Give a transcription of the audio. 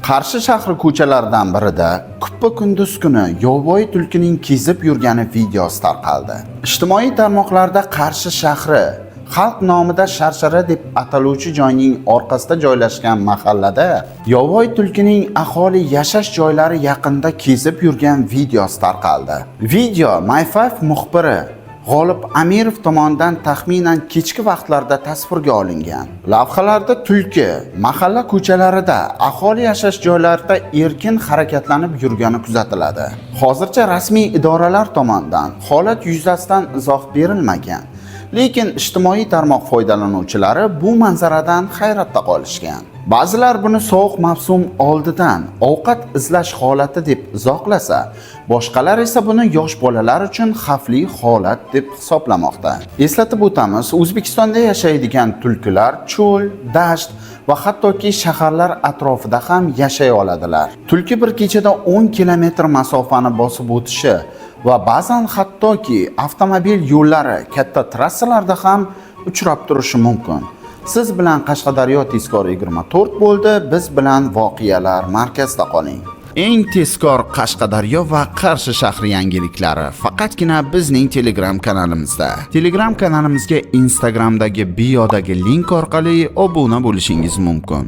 Qarshi shahri ko'chalaridan birida kuppa-kunduz kuni yovvoyi tulkining kezib yurgani videosi tarqaldi. Ijtimoiy tarmoqlarda Qarshi shahri xalq nomida Sharshara deb ataluvchi joyning orqasida joylashgan mahallada yovvoyi tulkining aholi yashash joylari yaqinida kezib yurgan videosi tarqaldi. Video My5 muxbiri G'olib Amirov tomonidan taxminan kechki vaqtlarda tasvirga olingan. Lavhalarda tulki mahalla ko'chalarida, aholi yashash joylarida erkin harakatlanib yurgani kuzatiladi. Hozircha rasmiy idoralar tomonidan holat yuzasidan izoh berilmagan. Lekin ijtimoiy tarmoq foydalanuvchilari bu manzaradan hayratda qolishgan. Ba'zilar buni sovuq mavsum oldidan ovqat izlash holati deb izohlasa, boshqalar esa buni yosh bolalar uchun xavfli holat deb hisoblamoqda. Eslatib o'tamiz, O'zbekistonda yashaydigan tulkilar cho'l, dasht va hattoki shaharlar atrofida ham yashay oladilar. Tulki bir kechada 10 kilometr masofani bosib o'tishi va ba'zan hattoki avtomobil yo'llari, katta trassalarda ham uchrab turishi mumkin. Siz bilan Qashqadaryo tezkor 24 bo'ldi. Biz bilan voqealar markazida qoling. Eng tezkor Qashqadaryo va Qarshi shahri yangiliklari faqatgina bizning Telegram kanalimizda. Telegram kanalimizga Instagramdagi biodagi link orqali obuna bo'lishingiz mumkin.